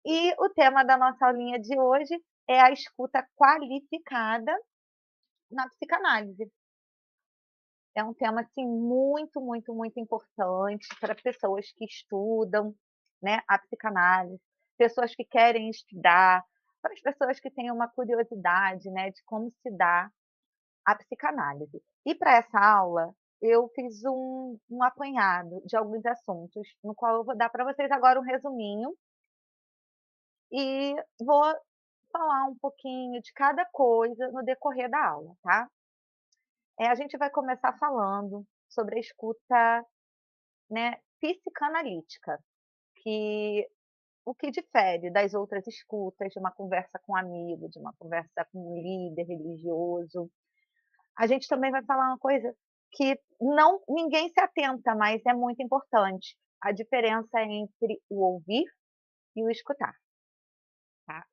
E o tema da nossa aulinha de hoje é a escuta qualificada na psicanálise. É um tema, assim, muito, muito, muito importante para pessoas que estudam, né, a psicanálise, pessoas que querem estudar, para as pessoas que têm uma curiosidade, né, de como se dá a psicanálise. E para essa aula, eu fiz um apanhado de alguns assuntos, no qual eu vou dar para vocês agora um resuminho e vou falar um pouquinho de cada coisa no decorrer da aula, tá? A gente vai começar falando sobre a escuta, né, psicanalítica, que o que difere das outras escutas, de uma conversa com um amigo, de uma conversa com um líder religioso. A gente também vai falar uma coisa que não ninguém se atenta, mas é muito importante, a diferença entre o ouvir e o escutar, tá?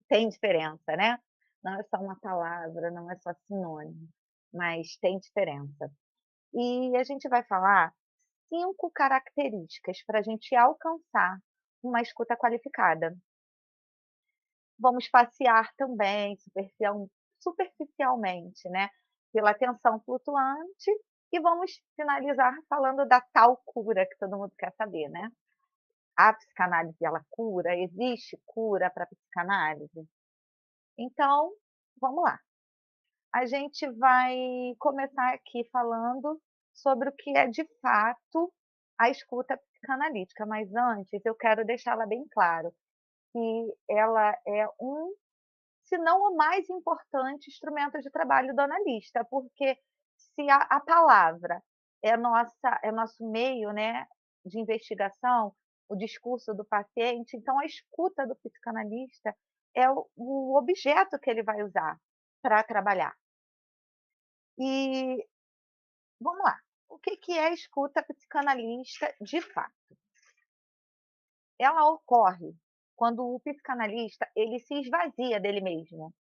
Tem diferença, né? Não é só uma palavra, não é só sinônimo, mas tem diferença. E a gente vai falar 5 características para a gente alcançar uma escuta qualificada. Vamos passear também superficialmente, né, pela atenção flutuante e vamos finalizar falando da tal cura que todo mundo quer saber, né. A psicanálise ela cura? Existe cura para a psicanálise? Então, vamos lá. A gente vai começar aqui falando sobre o que é de fato a escuta psicanalítica, mas antes eu quero deixar ela bem claro que ela é se não o mais importante instrumento de trabalho do analista, porque se a palavra é nosso meio, né, de investigação, o discurso do paciente, então a escuta do psicanalista é o objeto que ele vai usar para trabalhar. E vamos lá, o que que é a escuta psicanalista de fato? Ela ocorre quando o psicanalista ele se esvazia dele mesmo.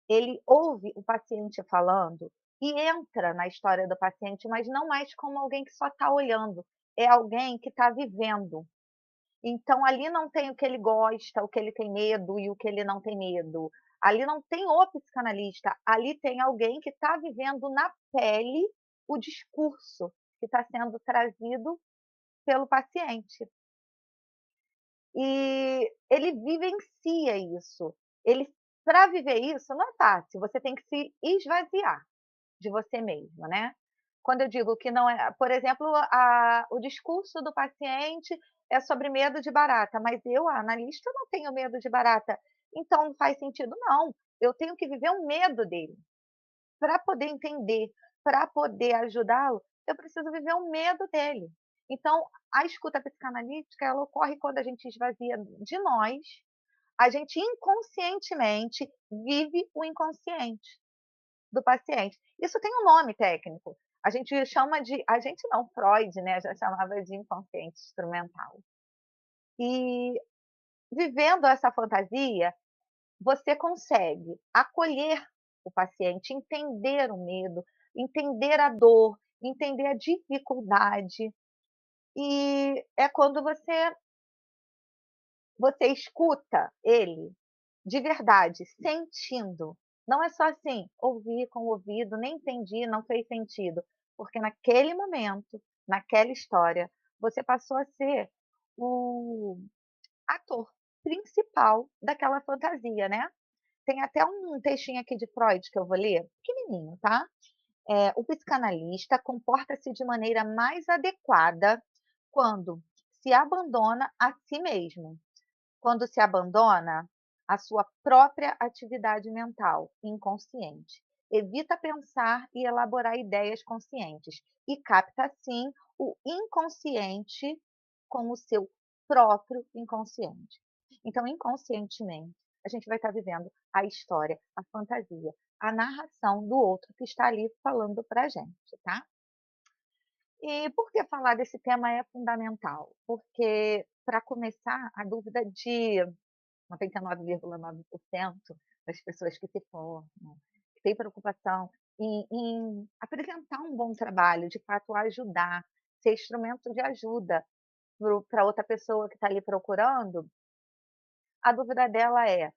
Ele ouve o paciente falando e entra na história do paciente, mas não mais como alguém que só está olhando, é alguém que está vivendo. Então ali não tem o que ele gosta, o que ele tem medo e o que ele não tem medo. Ali não tem o psicanalista, ali tem alguém que está vivendo na pele o discurso que está sendo trazido pelo paciente. E ele vivencia isso. Ele Para viver isso não é fácil, você tem que se esvaziar de você mesmo, né. Quando eu digo que não é por exemplo, o discurso do paciente é sobre medo de barata, mas eu, a analista, não tenho medo de barata, então não faz sentido não, eu tenho que viver o medo dele. Para poder entender, para poder ajudá-lo, eu preciso viver o medo dele. Então, a escuta psicanalítica, ela ocorre quando a gente esvazia de nós, a gente inconscientemente vive o inconsciente do paciente. Isso tem um nome técnico, a gente não, Freud, né, já chamava de inconsciente instrumental. E vivendo essa fantasia, você consegue acolher o paciente, entender o medo, entender a dor, entender a dificuldade, e é quando você escuta ele de verdade, sentindo. Não é só assim, ouvir com o ouvido, nem entendi, não fez sentido, porque naquele momento, naquela história, você passou a ser o ator principal daquela fantasia, né. Tem até um textinho aqui de Freud que eu vou ler, pequenininho, tá. O psicanalista comporta-se de maneira mais adequada quando se abandona a si mesmo, quando se abandona a sua própria atividade mental inconsciente. Evita pensar e elaborar ideias conscientes e capta, assim, o inconsciente com o seu próprio inconsciente. Então, inconscientemente, a gente vai estar vivendo a história, a fantasia, a narração do outro que está ali falando para a gente, tá? E por que falar desse tema é fundamental? Porque, para começar, a dúvida de 99,9% das pessoas que se formam, que têm preocupação em apresentar um bom trabalho, de fato ajudar, ser instrumento de ajuda para outra pessoa que está ali procurando, a dúvida dela é: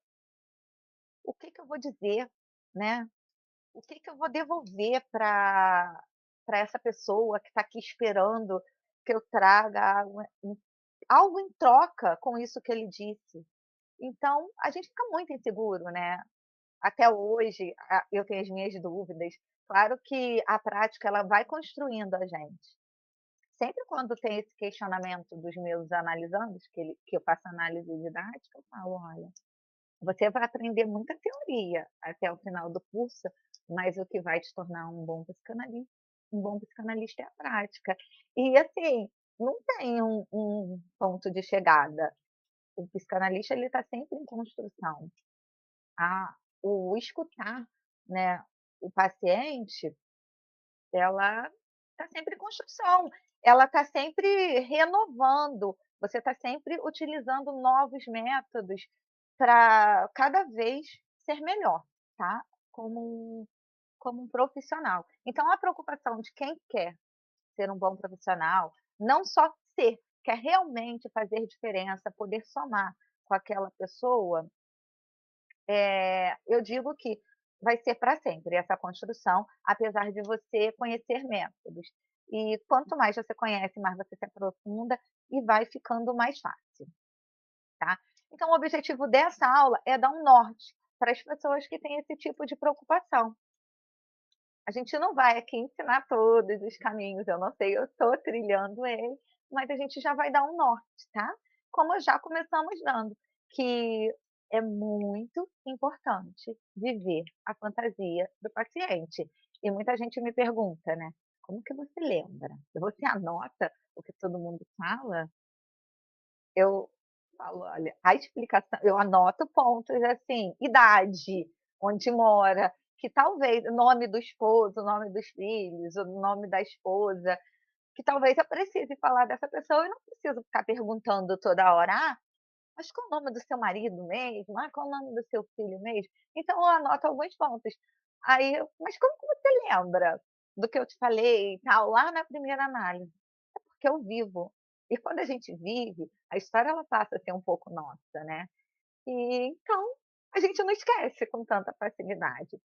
"O que que eu vou dizer?", né, "O que que eu vou devolver para essa pessoa que está aqui esperando que eu traga algo em troca com isso que ele disse?". Então, a gente fica muito inseguro, né. Até hoje, eu tenho as minhas dúvidas. Claro que a prática ela vai construindo a gente. Sempre quando tem esse questionamento dos meus analisandos, que eu faço análise didática, eu falo: "Olha, você vai aprender muita teoria até o final do curso, mas o que vai te tornar um bom psicanalista é a prática". E assim, não tem um ponto de chegada. O psicanalista ele está sempre em construção. A o escutar, né, o paciente, ela está sempre em construção, ela está sempre renovando, você está sempre utilizando novos métodos para cada vez ser melhor, tá, como um como um profissional. Então a preocupação de quem quer ser um bom profissional, não só ser, quer realmente fazer diferença, poder somar com aquela pessoa, eu digo que vai ser para sempre essa construção, apesar de você conhecer métodos. E quanto mais você conhece, mais você se aprofunda e vai ficando mais fácil, tá. Então o objetivo dessa aula é dar um norte para as pessoas que têm esse tipo de preocupação. A gente não vai aqui ensinar todos os caminhos, eu não sei, eu estou trilhando ele, mas a gente já vai dar um norte, tá. Como já começamos dando, que é muito importante viver a fantasia do paciente. E muita gente me pergunta, né: "Como que você lembra? Você anota o que todo mundo fala?". Eu falo: "Olha, a explicação", eu anoto pontos, assim, idade, onde mora, que talvez o nome do esposo, o nome dos filhos, o nome da esposa, que talvez eu precise falar dessa pessoa e não preciso ficar perguntando toda hora: "Ah, mas qual o nome do seu marido mesmo? Ah, qual o nome do seu filho mesmo?". Então eu anoto alguns pontos. Aí eu: "Mas como que você lembra do que eu te falei e tal, lá na primeira análise?". Porque eu vivo. E quando a gente vive, a história ela passa a ser um pouco nossa, né. E então, a gente não esquece com tanta facilidade.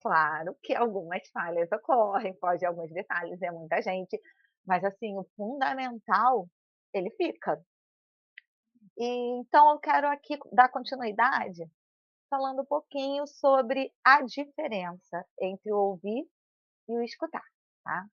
Claro que algumas falhas ocorrem, pode alguns detalhes, é muita gente, mas assim, o fundamental, ele fica. E então eu quero aqui dar continuidade falando um pouquinho sobre a diferença entre o ouvir e o escutar, tá.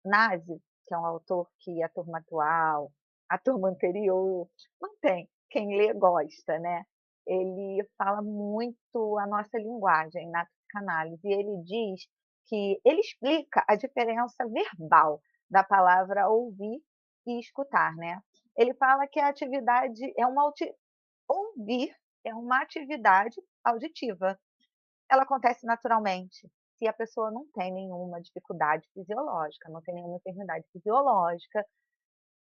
Nase, que é um autor que a turma atual, a turma anterior, não tem, quem lê gosta, né. Ele fala muito a nossa linguagem na psicanálise e ele diz que ele explica a diferença verbal da palavra ouvir e escutar, né. Ele fala que a atividade é uma ouvir é uma atividade auditiva. Ela acontece naturalmente, se a pessoa não tem nenhuma dificuldade fisiológica, não tem nenhuma enfermidade fisiológica,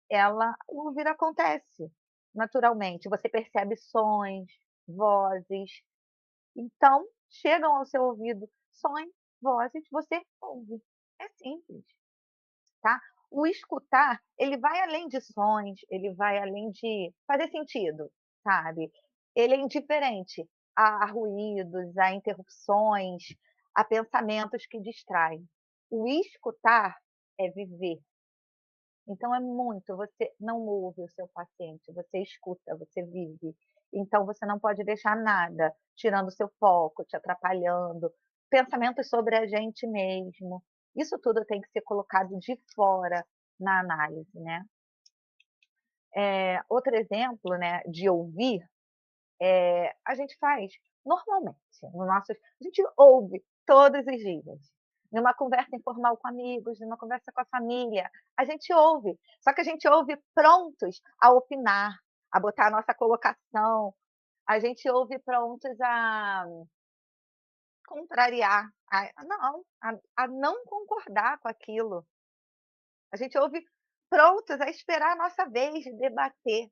ela o ouvir acontece naturalmente, você percebe sons, vozes, então chegam ao seu ouvido sons, vozes, você ouve, é simples, tá. O escutar, ele vai além de sons, ele vai além de fazer sentido, sabe. Ele é indiferente a ruídos, a interrupções, a pensamentos que distraem. O escutar é viver. Então é muito, você não ouve o seu paciente, você escuta, você vive. Então você não pode deixar nada tirando o seu foco, te atrapalhando, pensamentos sobre a gente mesmo. Isso tudo tem que ser colocado de fora na análise, né. Outro exemplo, né, de ouvir, a gente faz normalmente no nosso a gente ouve todos os dias, numa conversa informal com amigos, numa conversa com a família, a gente ouve, só que a gente ouve prontos a opinar, a botar a nossa colocação, a gente ouve prontos a contrariar, a não concordar com aquilo. A gente ouve prontos a esperar a nossa vez de debater.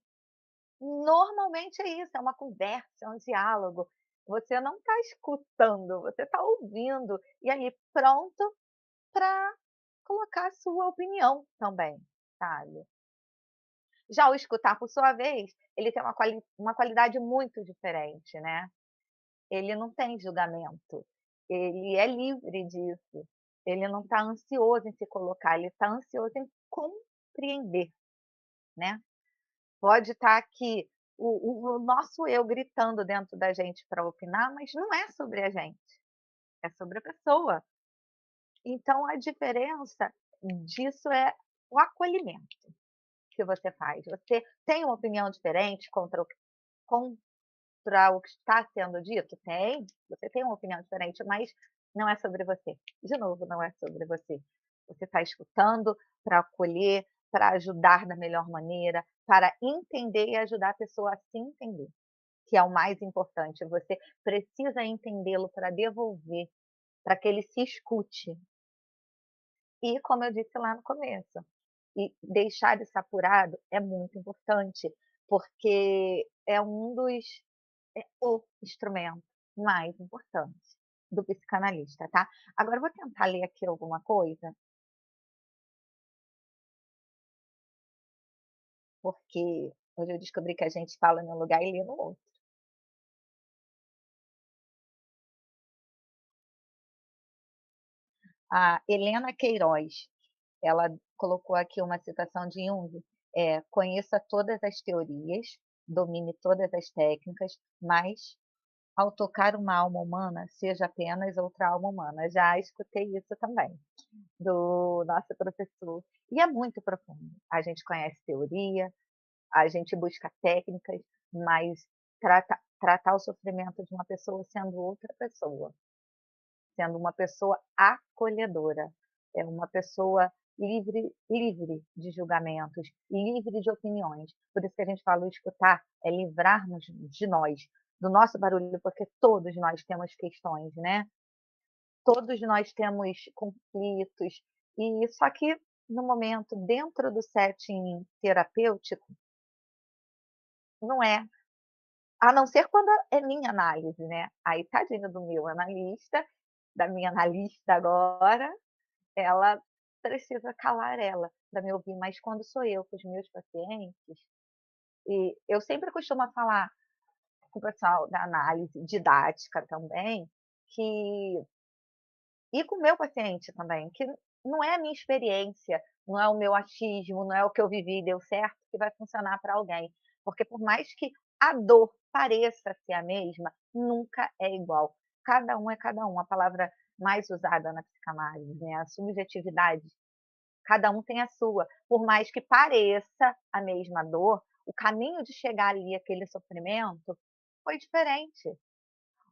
Normalmente é isso, é uma conversa, é um diálogo. Você não está escutando, você está ouvindo, e aí pronto para colocar a sua opinião também, sabe. Já o escutar, por sua vez, ele tem uma qualidade muito diferente, né. Ele não tem julgamento, ele é livre disso, ele não está ansioso em se colocar, ele está ansioso em compreender, né. Pode estar aqui o nosso eu gritando dentro da gente para opinar, mas não é sobre a gente, é sobre a pessoa. Então a diferença disso é o acolhimento que você faz. Você tem uma opinião diferente contra o que está sendo dito? Tem, você tem uma opinião diferente, mas não é sobre você. De novo, não é sobre você. Você está escutando para acolher, para ajudar da melhor maneira, para entender e ajudar a pessoa a se entender, que é o mais importante. Você precisa entendê-lo para devolver, para que ele se escute. E, como eu disse lá no começo, e deixar isso apurado é muito importante, porque é um dos é o instrumento mais importante do psicanalista, tá. Agora eu vou tentar ler aqui alguma coisa, porque hoje eu descobri que a gente fala num lugar e lê no outro. A Helena Queiroz, ela colocou aqui uma citação de Jung, "Conheça todas as teorias, domine todas as técnicas, mas ao tocar uma alma humana, seja apenas outra alma humana". Já escutei isso também, do nosso professor, e é muito profundo. A gente conhece teoria, a gente busca técnicas, mas tratar o sofrimento de uma pessoa sendo outra pessoa, sendo uma pessoa acolhedora, é uma pessoa livre de julgamentos, livre de opiniões. Por isso que a gente fala o escutar é livrarmos de nós, do nosso barulho, porque todos nós temos questões, né, todos nós temos conflitos, e só que no momento, dentro do setting terapêutico, não é. A não ser quando é minha análise, né, aí tadinho do meu analista, da minha analista agora, ela precisa calar ela, para me ouvir, mas quando sou eu com os meus pacientes, e eu sempre costumo falar com o pessoal da análise didática também, que e com o meu paciente também, que não é a minha experiência, não é o meu achismo, não é o que eu vivi e deu certo que vai funcionar para alguém. Porque por mais que a dor pareça ser a mesma, nunca é igual. Cada um é cada um. A palavra mais usada na psicanálise, né, a subjetividade, cada um tem a sua. Por mais que pareça a mesma dor, o caminho de chegar ali aquele sofrimento foi diferente.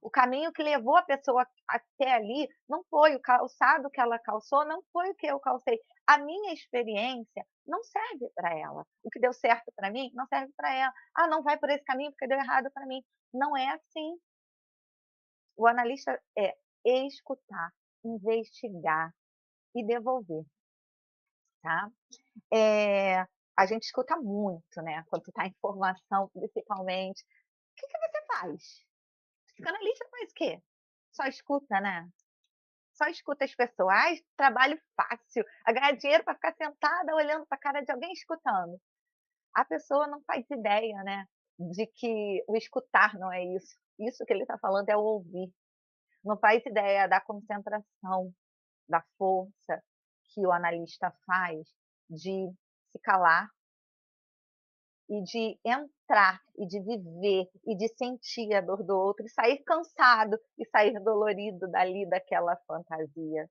O caminho que levou a pessoa até ali não foi o calçado que ela calçou, não foi o que eu calcei. A minha experiência não serve para ela. O que deu certo para mim não serve para ela. "Ah, não vai por esse caminho porque deu errado para mim". Não é assim. O analista é escutar, investigar e devolver, tá. A gente escuta muito, né, quando está em formação principalmente. O que que você faz? Psicanalista faz o quê? Só escuta, né? Só escuta as pessoas. Ai, trabalho fácil, a ganhar dinheiro para ficar sentada olhando para a cara de alguém escutando. A pessoa não faz ideia, né, de que o escutar não é isso. Isso que ele está falando é o ouvir. Não faz ideia da concentração, da força que o analista faz de se calar e de entrar, e de viver, e de sentir a dor do outro, e sair cansado, e sair dolorido dali daquela fantasia.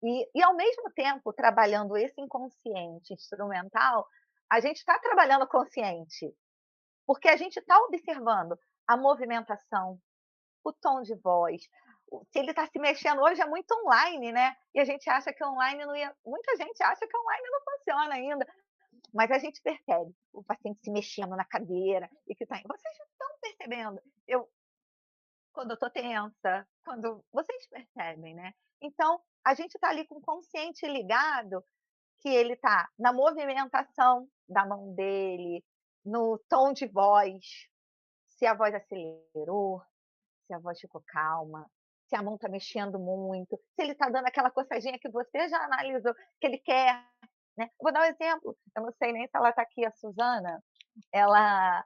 E ao mesmo tempo, trabalhando esse inconsciente instrumental, a gente está trabalhando o consciente, porque a gente está observando a movimentação, o tom de voz, se ele está se mexendo hoje é muito online, né, e a gente acha que online não ia muita gente acha que online não funciona ainda, mas a gente percebe o paciente se mexendo na cadeira e que tá vocês já estão percebendo, eu quando eu estou tensa, quando vocês percebem, né. Então, a gente está ali com o consciente ligado, que ele está na movimentação da mão dele, no tom de voz, se a voz acelerou, se a voz ficou calma, se a mão está mexendo muito, se ele está dando aquela coçadinha que você já analisou que ele quer, né. Vou dar um exemplo, eu não sei nem se ela está aqui, a Susana, ela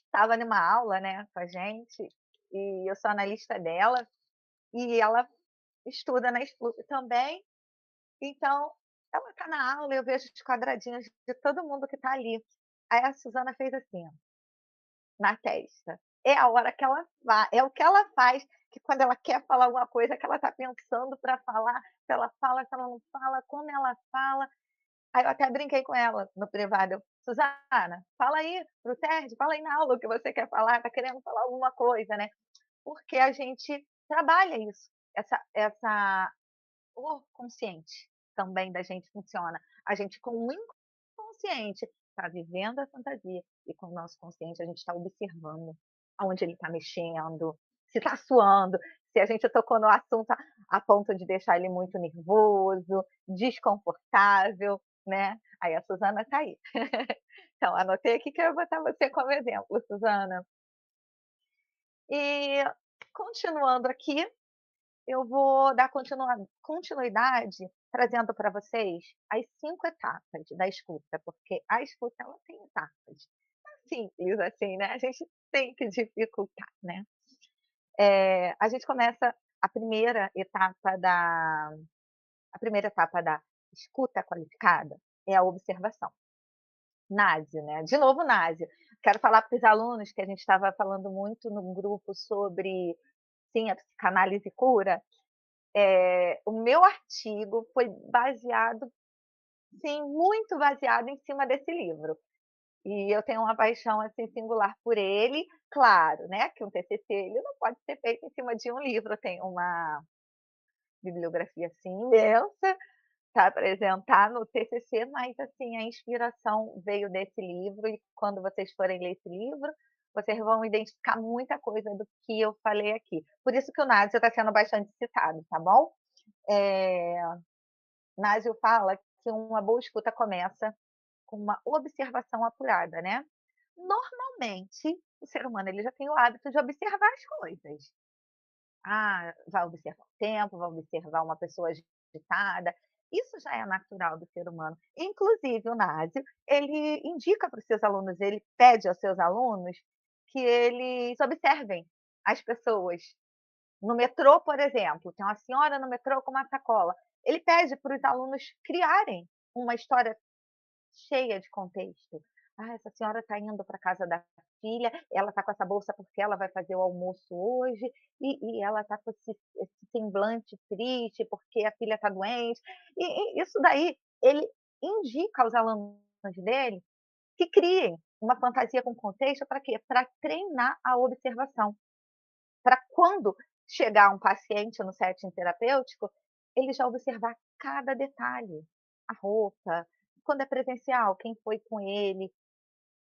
estava numa aula, né, com a gente, e eu sou analista dela, e ela estuda na Splup também, então ela está na aula e eu vejo os quadradinhos de todo mundo que está ali. Aí a Susana fez assim, ó, na testa. É a hora que ela é o que ela faz, que quando ela quer falar alguma coisa que ela está pensando para falar, se ela fala, se ela não fala, como ela fala. Aí eu até brinquei com ela no privado, eu: "Susana, fala aí para o TERD, fala aí na aula o que você quer falar, tá querendo falar alguma coisa, né". Porque a gente trabalha isso, o consciente também da gente funciona. A gente com o inconsciente está vivendo a fantasia e com o nosso consciente a gente está observando aonde ele está mexendo, se está suando, se a gente tocou no assunto a ponto de deixar ele muito nervoso, desconfortável, né. Aí a Susana está aí. Então anotei aqui que eu ia botar você como exemplo, Susana. E continuando aqui, eu vou dar continuidade trazendo para vocês as 5 etapas da escuta, porque a escuta ela tem etapas. Não é simples assim, né, a gente tem que dificultar, né. A gente começa a primeira etapa da a primeira etapa da escuta qualificada é a observação. NASE, né, de novo NASE. Quero falar para os alunos que a gente estava falando muito no grupo sobre, sim, a psicanálise cura. O meu artigo foi baseado, sim, muito baseado em cima desse livro. E eu tenho uma paixão, assim, singular por ele. Claro, né, que um TCC ele não pode ser feito em cima de um livro, tem uma bibliografia, assim, imensa para apresentar no TCC, mas, assim, a inspiração veio desse livro e quando vocês forem ler esse livro, vocês vão identificar muita coisa do que eu falei aqui. Por isso que o Nádia está sendo bastante citado, tá bom? Eh Násio fala que uma boa escuta começa com uma observação apurada, né. Normalmente, o ser humano ele já tem o hábito de observar as coisas. Ah, vai observar o tempo, vai observar uma pessoa agitada, isso já é natural do ser humano. Inclusive o Násio, ele indica para os seus alunos, ele pede aos seus alunos que eles observem as pessoas. No metrô, por exemplo, tem uma senhora no metrô com uma sacola. Ele pede para os alunos criarem uma história cheia de contexto. "Ah, essa senhora está indo para a casa da filha, ela está com essa bolsa porque ela vai fazer o almoço hoje, e ela está com esse semblante triste porque a filha está doente". E isso daí, ele indica aos alunos dele que criem uma fantasia com contexto para quê? Para treinar a observação. Para quando chegar um paciente no setting terapêutico, ele já observar cada detalhe, a roupa, quando é presencial, quem foi com ele, o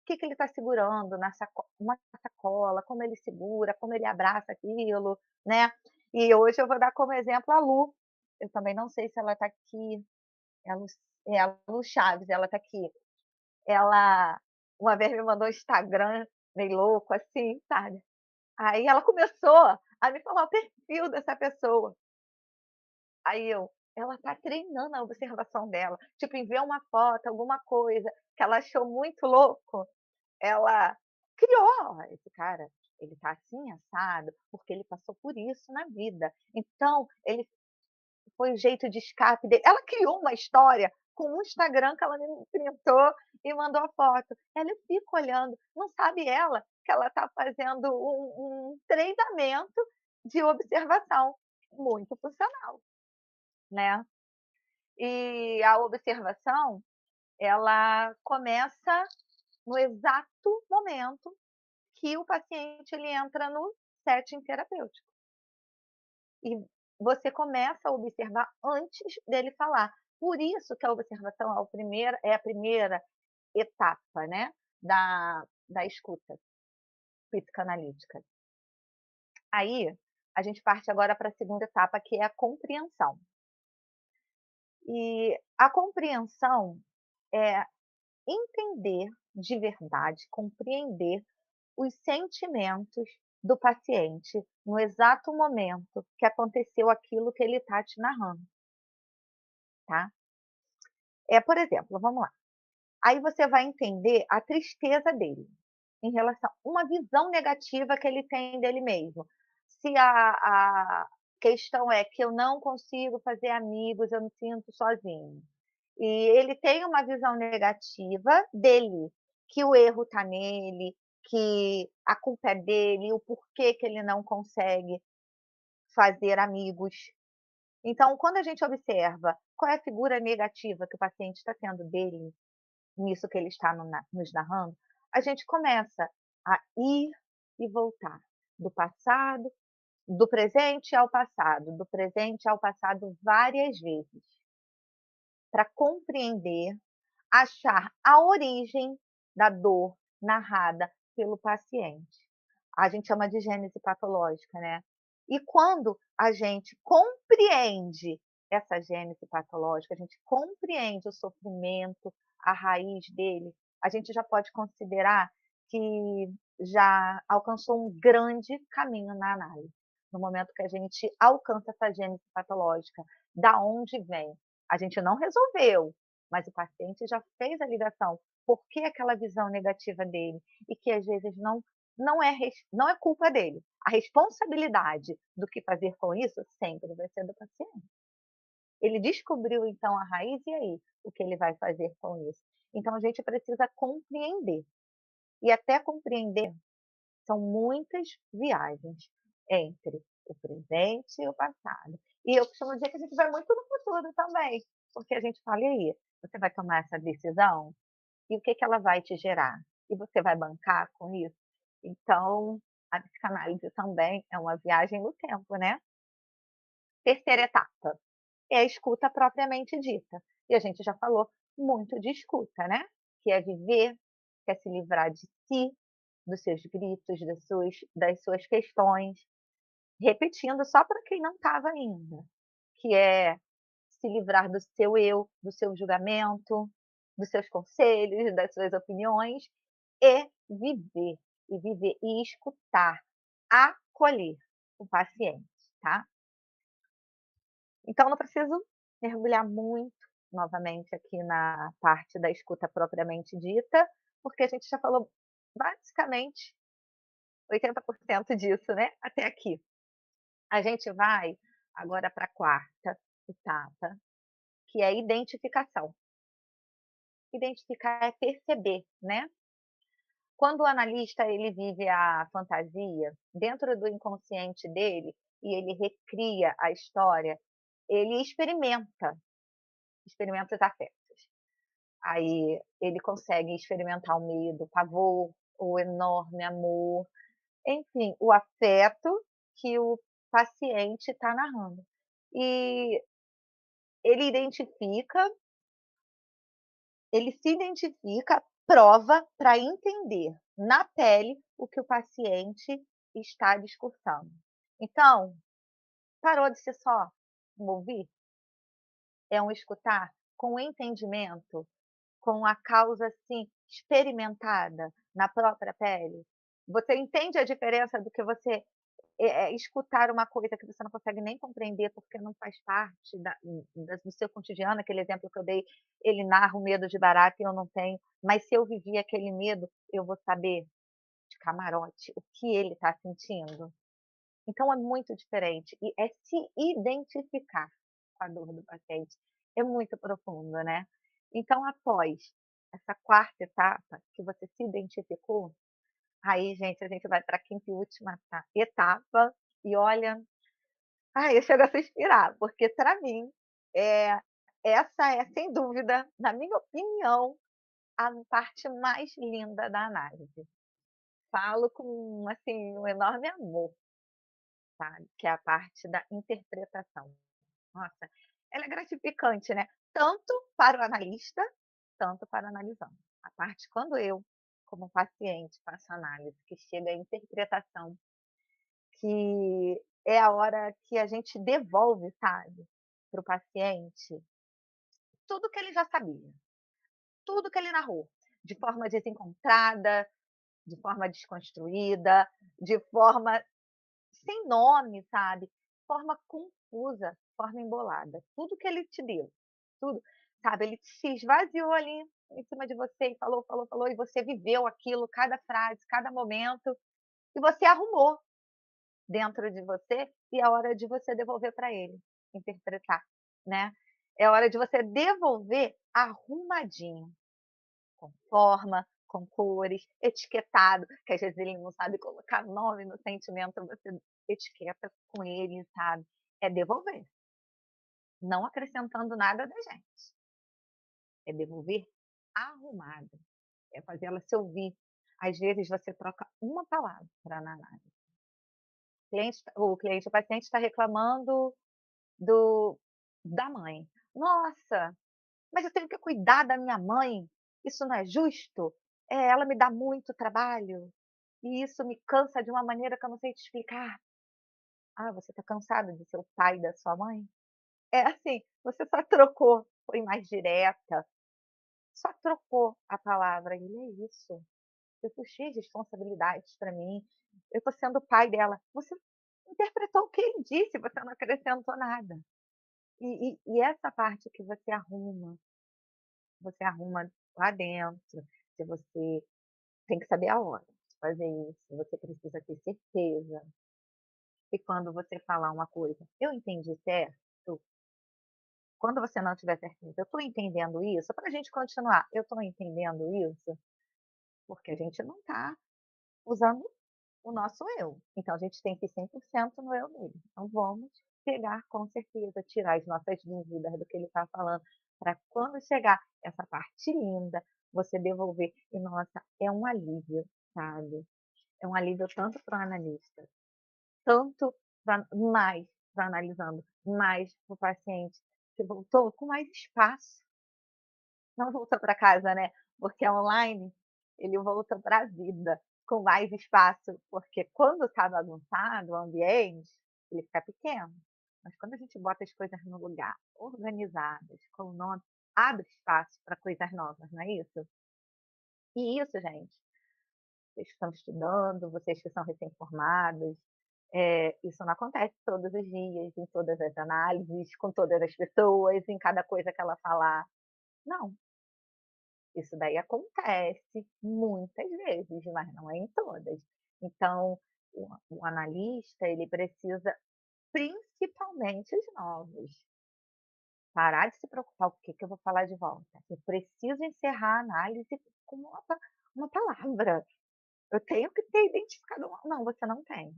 que que ele está segurando na uma sacola, como ele segura, como ele abraça aquilo, né. E hoje eu vou dar como exemplo a Lu, eu também não sei se ela está aqui, é a Lu a Lu Chaves, ela está aqui. Ela uma vez me mandou um Instagram meio louco assim, sabe. Aí ela começou a me falar o perfil dessa pessoa. Aí eu: "Ela tá treinando a observação dela", tipo, em ver uma foto, alguma coisa que ela achou muito louco, ela criou: "Ó, esse cara, ele tá assim assado, porque ele passou por isso na vida, então ele foi o jeito de escape dele". Ela criou uma história com um Instagram que ela me printou e mandou a foto. Ela eu fico olhando, não sabe ela que ela está fazendo um treinamento de observação, muito funcional, né. E a observação, ela começa no exato momento que o paciente ele entra no setting terapêutico. E você começa a observar antes dele falar. Por isso que a observação é a primeira etapa, né, da escuta psicanalítica. Aí, a gente parte agora para a segunda etapa, que é a compreensão. E a compreensão é entender de verdade, compreender os sentimentos do paciente no exato momento que aconteceu aquilo que ele está te narrando, tá. Por exemplo, vamos lá, aí você vai entender a tristeza dele, em relação uma visão negativa que ele tem dele mesmo. Se a questão é que eu não consigo fazer amigos, eu me sinto sozinho. E ele tem uma visão negativa dele, que o erro está nele, que a culpa é dele, o porquê que ele não consegue fazer amigos. Então, quando a gente observa qual é a figura negativa que o paciente está tendo dele, nisso que ele está nos narrando, a gente começa a ir e voltar do passado, do presente ao passado, do presente ao passado várias vezes, para compreender, achar a origem da dor narrada pelo paciente. A gente chama de gênese patológica, né. E quando a gente compreende essa gênese patológica, a gente compreende o sofrimento, a raiz dele, a gente já pode considerar que já alcançou um grande caminho na análise. No momento que a gente alcança essa gênese patológica, da onde vem. A gente não resolveu, mas o paciente já fez a ligação. Por que aquela visão negativa dele? E que às vezes não é culpa dele. A responsabilidade do que fazer com isso sempre vai ser do paciente. Ele descobriu então a raiz e aí, o que ele vai fazer com isso? Então a gente precisa compreender. E até compreender, são muitas viagens entre o presente e o passado. E eu costumo dizer que a gente vai muito no futuro também, porque a gente fala: "E aí, você vai tomar essa decisão? E o que que ela vai te gerar? E você vai bancar com isso?". Então, a psicanálise também é uma viagem no tempo, né. Terceira etapa, é a escuta propriamente dita. E a gente já falou muito de escuta, né, que é viver, que é se livrar de si, dos seus gritos, das suas questões, repetindo só para quem não estava ainda, que é se livrar do seu eu, do seu julgamento, dos seus conselhos, das suas opiniões e viver, e escutar, acolher o paciente, tá. Então não preciso mergulhar muito novamente aqui na parte da escuta propriamente dita, porque a gente já falou basicamente 80% disso, né, até aqui. A gente vai agora para a quarta etapa, que é a identificação. Identificar é perceber, né. Quando o analista ele vive a fantasia dentro do inconsciente dele e ele recria a história, ele experimenta os afetos. Aí ele consegue experimentar o medo, o pavor, o enorme amor, enfim, o afeto que o paciente está narrando. E ele identifica, ele se identifica, prova para entender na pele o que o paciente está discursando. Então, parou de ser só um ouvir, é um escutar com entendimento, com a causa, assim, experimentada na própria pele. Você entende a diferença do que você escutar uma coisa que você não consegue nem compreender, porque não faz parte do seu cotidiano, aquele exemplo que eu dei, ele narra o medo de barata e eu não tenho, mas se eu vivi aquele medo, eu vou saber de camarote o que ele está sentindo. Então é muito diferente e é se identificar com a dor do paciente. É muito profundo, né. Então após essa quarta etapa, que você se identificou, aí gente, a gente vai para a quinta e última etapa, e olha, ai, eu chego a suspirar, porque para mim, é essa é sem dúvida, na minha opinião, a parte mais linda da análise. Falo com, assim, um enorme amor, sabe, que é a parte da interpretação. Nossa, ela é gratificante, né, tanto para o analista, tanto para o analisando. A parte quando eu, como paciente, faço análise, que chega à interpretação, que é a hora que a gente devolve, sabe, para o paciente, tudo que ele já sabia, tudo que ele narrou, de forma desencontrada, de forma desconstruída, de forma sem nome, sabe, forma confusa, forma embolada, tudo que ele te deu, tudo. sabe, ele se esvaziou ali em cima de você e falou, falou, falou, e você viveu aquilo, cada frase, cada momento, e você arrumou dentro de você, e é hora de você devolver para ele, interpretar, né. É hora de você devolver arrumadinho, com forma, com cores, etiquetado, que às vezes ele não sabe colocar nome no sentimento, você etiqueta com ele, sabe. É devolver, não acrescentando nada da gente, é devolver arrumado, é fazer ela se ouvir. Às vezes você troca uma palavra na análise. O paciente está reclamando do da mãe. "Nossa, mas eu tenho que cuidar da minha mãe, isso não é justo? Ela me dá muito trabalho, e isso me cansa de uma maneira que eu não sei te explicar". "Ah, você está cansado de ser o pai da sua mãe?". É assim, você só trocou, foi mais direta, só trocou a palavra, e é isso. Eu puxei as responsabilidades para mim, eu estou sendo o pai dela. Você interpretou o que ele disse, você não acrescentou nada. E essa parte que você arruma lá dentro, se você tem que saber a hora de fazer isso, você precisa ter certeza. E quando você falar uma coisa: "Eu entendi certo?", quando você não tiver certeza: "Eu estou entendendo isso?", para a gente continuar: "Eu estou entendendo isso?", porque a gente não está usando o nosso eu. Então a gente tem que ir 100% no eu dele. Então vamos pegar com certeza, tirar as nossas dúvidas do que ele está falando, para quando chegar essa parte linda, você devolver. E nossa, é um alívio, sabe? É um alívio tanto para o analista, tanto mais para analisando, mais para o paciente, que voltou com mais espaço. Não voltou para casa, né, porque é online, ele volta para a vida, com mais espaço, porque quando está bagunçado o ambiente, ele fica pequeno, mas quando a gente bota as coisas no lugar, organizadas, com o nome, abre espaço para coisas novas, não é isso? E isso, gente, vocês que estão estudando, vocês que são recém-formados, isso não acontece todos os dias, em todas as análises, com todas as pessoas, em cada coisa que ela falar. Não. Isso daí acontece muitas vezes, mas não é em todas. Então, o analista, ele precisa, principalmente os novos, parar de se preocupar: "O que que eu vou falar de volta?". Eu preciso encerrar a análise com uma palavra. Eu tenho que ter identificado não, você não tem.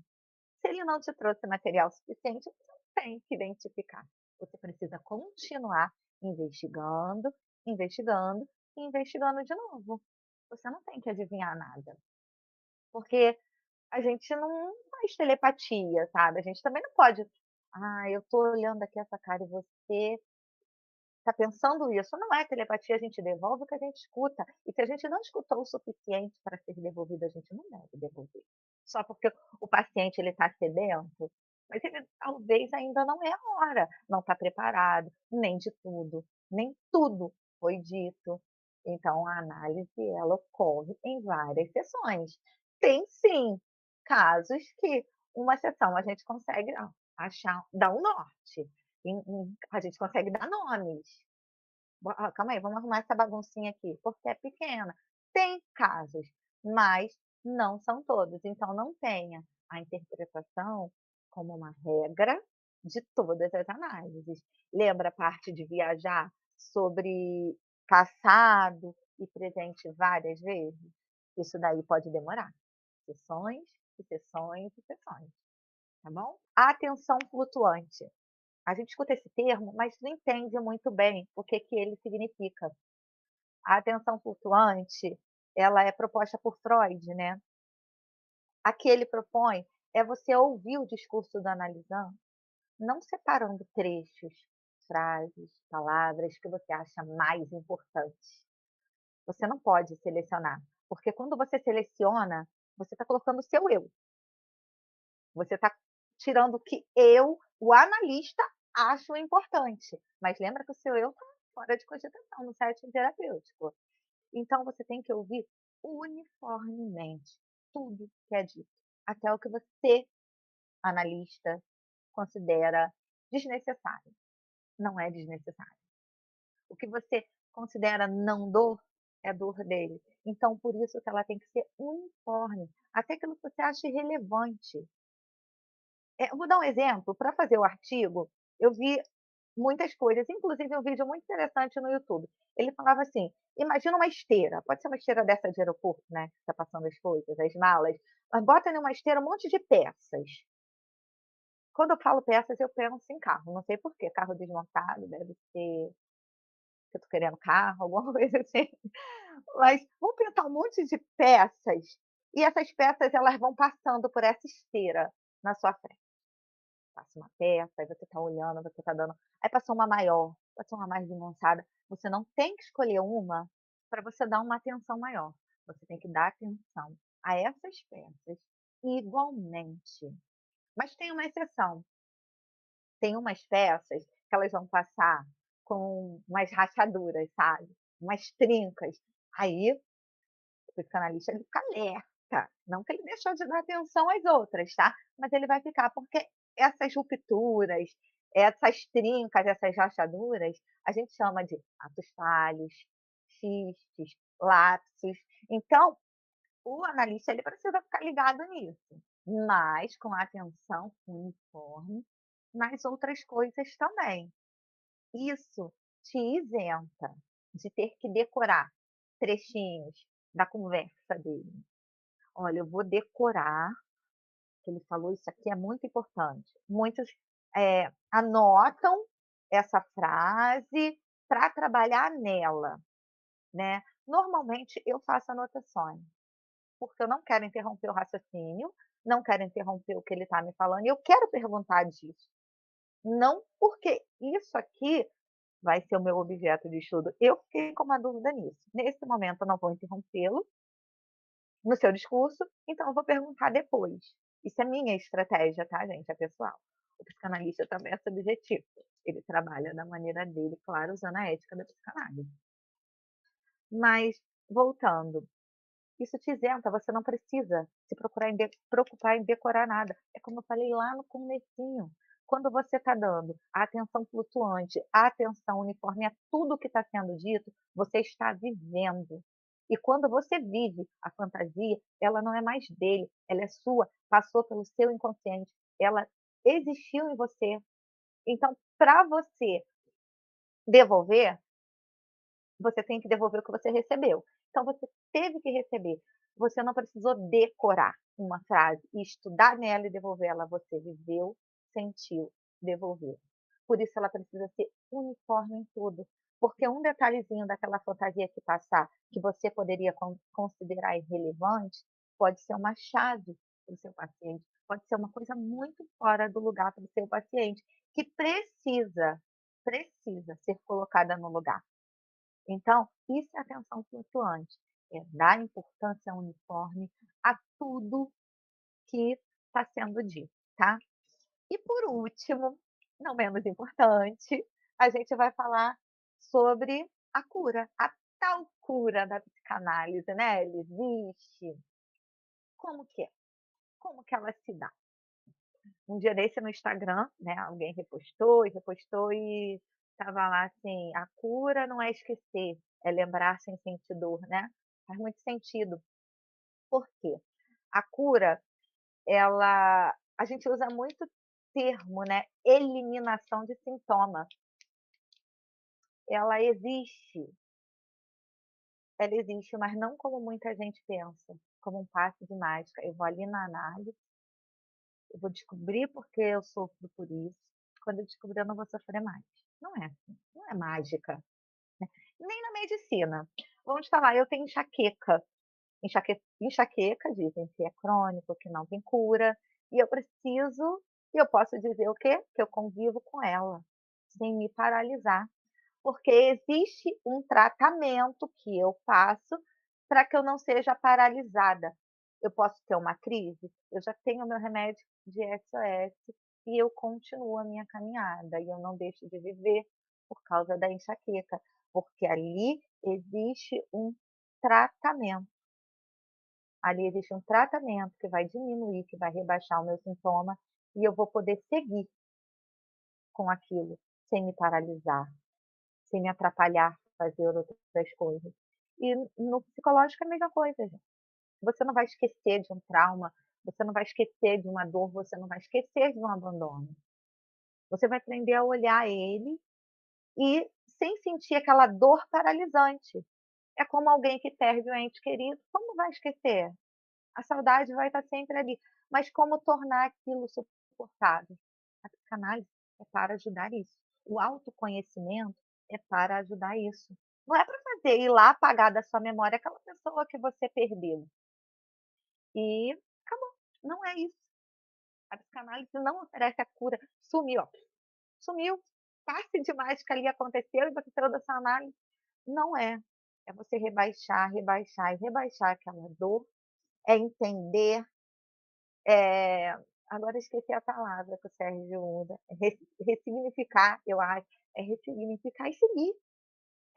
Se ele não te trouxe material suficiente, você não tem que identificar. Você precisa continuar investigando, investigando e investigando de novo. Você não tem que adivinhar nada, porque a gente não faz telepatia, sabe, a gente também não pode: "Ah, eu tô olhando aqui essa cara e você tá pensando isso". Não é telepatia, a gente devolve o que a gente escuta, e se a gente não escutou o suficiente para ser devolvido, a gente não deve devolver. Só porque o paciente ele tá sedento, mas ele talvez ainda não é a hora, não está preparado, nem tudo foi dito. Então a análise ela ocorre em várias sessões. Tem sim casos que uma sessão a gente consegue, achar dar um norte, a gente consegue dar nomes. Calma aí, vamos arrumar essa baguncinha aqui, porque é pequena. Tem casos, mas não são todos, então não tenha a interpretação como uma regra de todas as análises. Lembra a parte de viajar sobre passado e presente várias vezes? Isso daí pode demorar sessões e sessões e sessões, tá bom? A atenção flutuante. A gente escuta esse termo, mas não entende muito bem o que que ele significa. A atenção flutuante, ela é proposta por Freud, né. A que ele propõe é você ouvir o discurso do analisando, não separando trechos, frases, palavras que você acha mais importantes. Você não pode selecionar, porque quando você seleciona, você está colocando o seu eu. Você está tirando o que eu, o analista, acho importante, mas lembra que o seu eu está fora de cogitação no setting terapêutico. Então você tem que ouvir uniformemente tudo que é dito, até o que você, analista, considera desnecessário. Não é desnecessário. O que você considera não dor, é dor dele. Então por isso que ela tem que ser uniforme, até aquilo que você acha irrelevante. Eu vou dar um exemplo, para fazer o artigo, eu vi muitas coisas, inclusive um vídeo muito interessante no YouTube. Ele falava assim: "Imagina uma esteira", pode ser uma esteira dessa de aeroporto, né, que está passando as coisas, as malas, mas bota numa esteira um monte de peças. Quando eu falo peças, eu penso em carro, não sei por quê, carro desmontado, deve ser que eu tô querendo carro, alguma coisa assim. Mas vamos pensar um monte de peças, e essas peças elas vão passando por essa esteira na sua frente. Passa uma peça, aí você tá olhando, você tá dando aí passou uma maior, passou uma mais desengonçada, você não tem que escolher uma para você dar uma atenção maior, você tem que dar atenção a essas peças igualmente. Mas tem uma exceção, tem umas peças que elas vão passar com umas rachaduras, sabe, umas trincas, aí o psicanalista ele fica alerta, não que ele deixou de dar atenção às outras, tá, mas ele vai ficar, porque essas rupturas, essas trincas, essas rachaduras, a gente chama de atos falhos, xistes, lapsos, então o analista ele precisa ficar ligado nisso, mas com atenção uniforme nas outras coisas também. Isso te isenta de ter que decorar trechinhos da conversa dele. "Olha, eu vou decorar, que ele falou isso aqui é muito importante". Muitos, anotam essa frase para trabalhar nela, né. Normalmente eu faço anotações, porque eu não quero interromper o raciocínio, não quero interromper o que ele está me falando e eu quero perguntar disso. Não porque isso aqui vai ser o meu objeto de estudo. Eu fiquei com uma dúvida nisso. Nesse momento eu não vou interrompê-lo no seu discurso, então eu vou perguntar depois. Isso é minha estratégia, tá, gente, é pessoal. O psicanalista também é subjetivo. Ele trabalha da maneira dele, claro, usando a ética da psicanálise. Mas, voltando, isso te isenta, você não precisa se procurar em preocupar em decorar nada. É como eu falei lá no comecinho, quando você está dando a atenção flutuante, a atenção uniforme a tudo que está sendo dito, você está vivendo. E quando você vive a fantasia, ela não é mais dele, ela é sua, passou pelo seu inconsciente, ela existiu em você. Então, para você devolver, você tem que devolver o que você recebeu. Então você teve que receber, você não precisou decorar uma frase e estudar nela e devolvê-la, você viveu, sentiu, devolveu. Por isso ela precisa ser uniforme em tudo, porque um detalhezinho daquela fantasia que passar, que você poderia considerar irrelevante, pode ser uma chave para o seu paciente, pode ser uma coisa muito fora do lugar para o seu paciente, que precisa ser colocada no lugar. Então, isso é atenção flutuante, é dar importância uniforme a tudo que está sendo dito, tá. E por último, não menos importante, a gente vai falar sobre a cura, a tal cura da psicanálise, né, ela existe? Como que é? Como que ela se dá? Um dia desse no Instagram, né, alguém repostou e estava lá assim: "A cura não é esquecer, é lembrar sem sentir dor", né. Faz muito sentido. Por quê? A cura, ela a gente usa muito termo, né, eliminação de sintoma. Ela existe, ela existe, mas não como muita gente pensa, como um passe de mágica. Eu vou ali na análise, eu vou descobrir porque eu sofro por isso, quando eu descobrir eu não vou sofrer mais. Não é assim, não é mágica, né. Nem na medicina. Vamos falar, eu tenho enxaqueca. Enxaqueca dizem que é crônico, que não tem cura, e eu posso dizer o quê? Que eu convivo com ela, sem me paralisar, porque existe um tratamento que eu faço para que eu não seja paralisada. Eu posso ter uma crise, eu já tenho meu remédio de SOS e eu continuo a minha caminhada, e eu não deixo de viver por causa da enxaqueca, porque ali existe um tratamento. Ali existe um tratamento que vai diminuir, que vai rebaixar o meu sintoma, e eu vou poder seguir com aquilo, sem me paralisar, sem me atrapalhar fazer outras coisas. E no psicológico é a mesma coisa, gente. Você não vai esquecer de um trauma, você não vai esquecer de uma dor, você não vai esquecer de um abandono. Você vai aprender a olhar ele e sem sentir aquela dor paralisante. É como alguém que perde um ente querido, como vai esquecer? A saudade vai estar sempre ali, mas como tornar aquilo suportável? A psicanálise é para ajudar isso. O autoconhecimento é para ajudar isso. Não é para fazer ir lá apagar da sua memória aquela pessoa que você perdeu. E acabou, não é isso. A psicanálise não oferece a cura. Sumiu, ó, sumiu, passe de mágica ali aconteceu e você saiu dessa análise. Não é. É você rebaixar, rebaixar e rebaixar aquela dor, é entender, eh, agora esqueci a palavra que o Sérgio usa, ressignificar, eu acho, é ressignificar e seguir.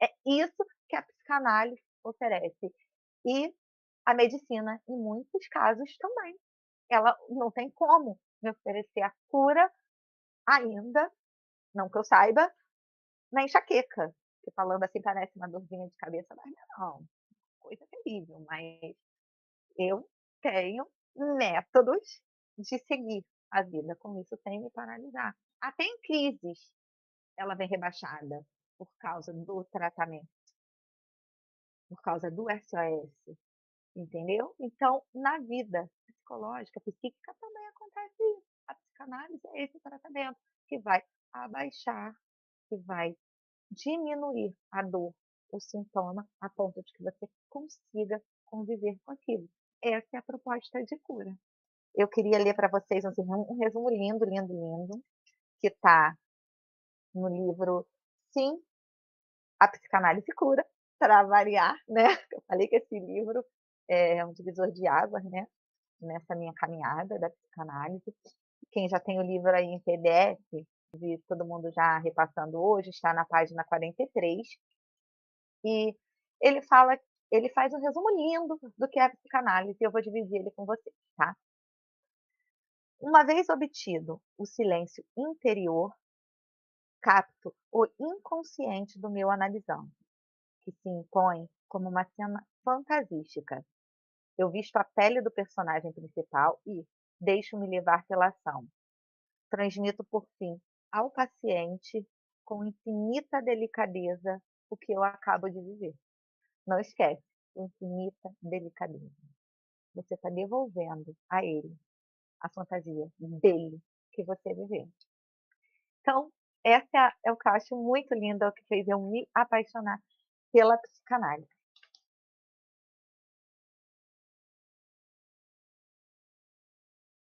É isso que a psicanálise oferece. E a medicina, em muitos casos também. Ela não tem como me oferecer a cura ainda, não que eu saiba, na enxaqueca, que falando assim parece uma dorzinha de cabeça, mas não, coisa terrível, mas eu tenho métodos de seguir a vida com isso sem me paralisar. Até em crises, ela vem rebaixada por causa do tratamento, por causa do SOS, entendeu? Então, na vida psicológica, psíquica também acontece isso. A psicanálise é esse tratamento que vai abaixar, que vai diminuir a dor, o sintoma, a ponto de que você consiga conviver com aquilo. Essa é a proposta de cura. Eu queria ler para vocês um resumo lindo, lindo, lindo, que está no livro Sim, a Psicanálise Cura, para variar, né. Eu falei que esse livro é um divisor de águas, né, nessa minha caminhada da psicanálise. Quem já tem o livro aí em PDF, vi todo mundo já repassando hoje, está na página 43. E ele fala ele faz um resumo lindo do que é a psicanálise e eu vou dividir ele com vocês, tá. Uma vez obtido o silêncio interior, capto o inconsciente do meu analisando, que se impõe como uma cena fantasística. Eu visto a pele do personagem principal e deixo-me levar pela ação. Transmito, por fim, ao paciente, com infinita delicadeza, o que eu acabo de viver. Não esquece, infinita delicadeza. Você está devolvendo a ele a fantasia dele que você viveu. Então, essa é o que eu acho muito lindo, é o que fez eu me apaixonar pela psicanálise.